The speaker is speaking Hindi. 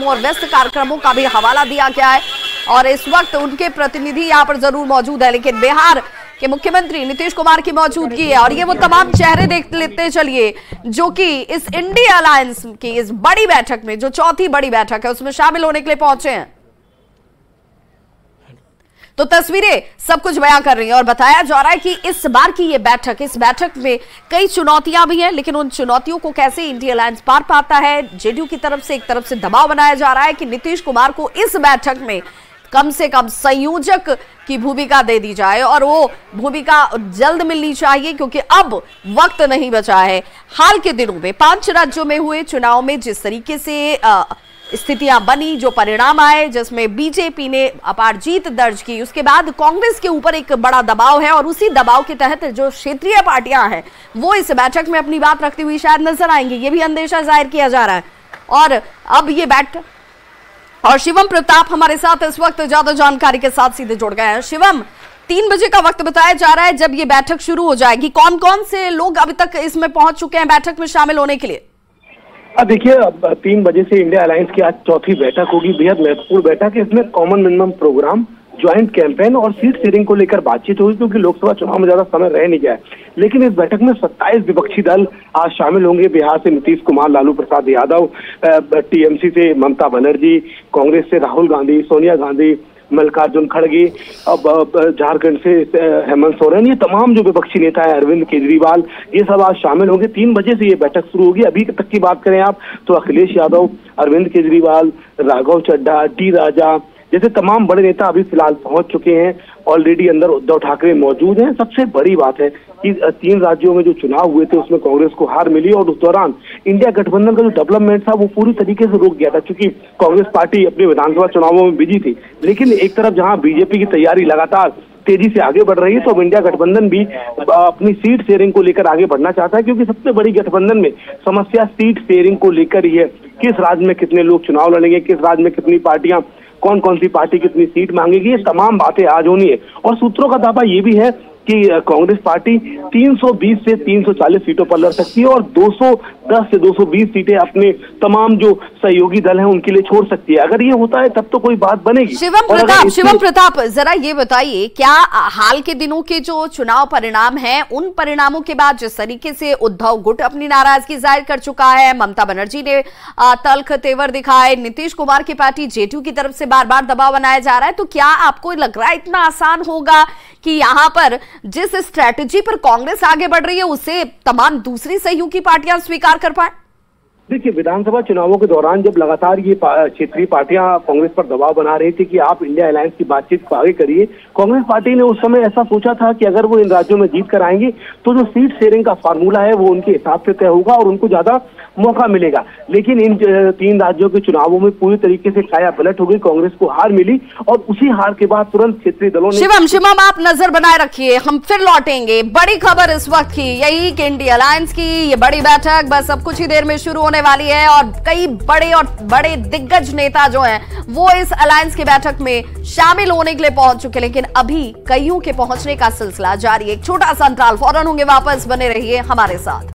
और व्यस्त कार्यक्रमों का भी हवाला दिया गया है और इस वक्त उनके प्रतिनिधि यहाँ पर जरूर मौजूद है, लेकिन बिहार के मुख्यमंत्री नीतीश कुमार की मौजूदगी है और ये वो तमाम चेहरे देख लेते चलिए जो कि इस इंडिया अलायंस की इस बड़ी बैठक में, जो चौथी बड़ी बैठक है, उसमें शामिल होने के लिए पहुंचे हैं। तो तस्वीरें सब कुछ बयां कर रही हैं और बताया जा रहा है कि इस बार की ये बैठक, इस बैठक में कई चुनौतियां भी हैं, लेकिन उन चुनौतियों को कैसे इंडिया अलायंस पार पाता है। जेडीयू की तरफ से एक तरफ से दबाव बनाया जा रहा है कि नीतीश कुमार को इस बैठक में कम से कम संयोजक की भूमिका दे दी जाए और वो भूमिका जल्द मिलनी चाहिए क्योंकि अब वक्त नहीं बचा है। हाल के दिनों में 5 राज्यों में हुए चुनाव में जिस तरीके से स्थितियां बनी, जो परिणाम आए, जिसमें बीजेपी ने अपार जीत दर्ज की, उसके बाद कांग्रेस के ऊपर एक बड़ा दबाव है और उसी दबाव के तहत जो क्षेत्रीय पार्टियां हैं वो इस बैठक में अपनी बात रखती हुई शायद नजर आएंगी, ये भी अंदेशा जाहिर किया जा रहा है। और अब ये बैठक और शिवम प्रताप हमारे साथ इस वक्त ज्यादा जानकारी के साथ सीधे जुड़ गए हैं। शिवम, 3 बजे का वक्त बताया जा रहा है जब ये बैठक शुरू हो जाएगी, कौन कौन से लोग अभी तक इसमें पहुंच चुके हैं बैठक में शामिल होने के लिए? देखिए, 3 बजे से इंडिया अलायंस की आज चौथी बैठक होगी, बेहद महत्वपूर्ण बैठक है। इसमें common minimum programme, joint campaign और सीट शेयरिंग को लेकर बातचीत होगी क्योंकि लोकसभा चुनाव में ज्यादा समय रह नहीं गया है। लेकिन इस बैठक में 27 विपक्षी दल आज शामिल होंगे। बिहार से नीतीश कुमार, लालू प्रसाद यादव, टीएमसी से ममता बनर्जी, कांग्रेस से राहुल गांधी, सोनिया गांधी, मल्लिकार्जुन खड़गे, अब झारखंड से हेमंत सोरेन, ये तमाम जो विपक्षी नेता है, अरविंद केजरीवाल, ये सब आज शामिल होंगे। 3 बजे से ये बैठक शुरू होगी। अभी तक की बात करें आप तो अखिलेश यादव, अरविंद केजरीवाल, राघव चड्ढा, डी राजा जैसे तमाम बड़े नेता अभी फिलहाल पहुंच चुके हैं। ऑलरेडी अंदर उद्धव ठाकरे मौजूद हैं। सबसे बड़ी बात है कि 3 राज्यों में जो चुनाव हुए थे उसमें कांग्रेस को हार मिली और उस दौरान इंडिया गठबंधन का जो डेवलपमेंट था वो पूरी तरीके से रुक गया था क्योंकि कांग्रेस पार्टी अपने विधानसभा चुनावों में बिजी थी। लेकिन एक तरफ जहां बीजेपी की तैयारी लगातार तेजी से आगे बढ़ रही है तो अब इंडिया गठबंधन भी अपनी सीट शेयरिंग को लेकर आगे बढ़ना चाहता है क्योंकि सबसे बड़ी गठबंधन में समस्या सीट शेयरिंग को लेकर ही है। किस राज्य में कितने लोग चुनाव लड़ेंगे, किस राज्य में कितनी पार्टियां, कौन कौन सी पार्टी कितनी सीट मांगेगी, ये तमाम बातें आज होनी है। और सूत्रों का दावा ये भी है कि कांग्रेस पार्टी 320 से 340 सीटों पर लड़ सकती है और 210 से 220 सीटें अपने तमाम जो सहयोगी दल हैं उनके लिए छोड़ सकती है। अगर ये होता है तब तो कोई बात बनेगी। शिवम प्रताप जरा ये बताइए, क्या हाल के दिनों के जो चुनाव परिणाम हैं उन परिणामों के बाद जिस तरीके से उद्धव गुट अपनी नाराजगी जाहिर कर चुका है, ममता बनर्जी ने तल्ख तेवर दिखाए, नीतीश कुमार की पार्टी जेडीयू की तरफ से बार बार दबाव बनाया जा रहा है, तो क्या आपको लग रहा है इतना आसान होगा कि यहाँ पर जिस स्ट्रैटेजी पर कांग्रेस आगे बढ़ रही है उसे तमाम दूसरी सहयोगी पार्टियां स्वीकार कर पाए? देखिए, विधानसभा चुनावों के दौरान जब लगातार ये क्षेत्रीय पार्टियां कांग्रेस पर दबाव बना रही थी कि आप इंडिया अलायंस की बातचीत को आगे करिए, कांग्रेस पार्टी ने उस समय ऐसा सोचा था कि अगर वो इन राज्यों में जीत कर आएंगे तो जो सीट शेयरिंग का फार्मूला है वो उनके हिसाब से तय होगा और उनको ज्यादा मौका मिलेगा। लेकिन इन 3 राज्यों के चुनावों में पूरी तरीके से काया पलट हो गई, कांग्रेस को हार मिली और उसी हार के बाद तुरंत क्षेत्रीय दलों ने शिवम आप नजर बनाए रखिए, हम फिर लौटेंगे। बड़ी खबर इस वक्त की यही कि इंडिया अलायंस की ये बड़ी बैठक बस अब कुछ ही देर में शुरू होने वाली है और कई बड़े दिग्गज नेता जो हैं वो इस अलायंस की बैठक में शामिल होने के लिए पहुंच चुके, लेकिन अभी कईयों के पहुंचने का सिलसिला जारी है। एक छोटा सा अंतराल, फौरन होंगे वापस, बने रहिए हमारे साथ।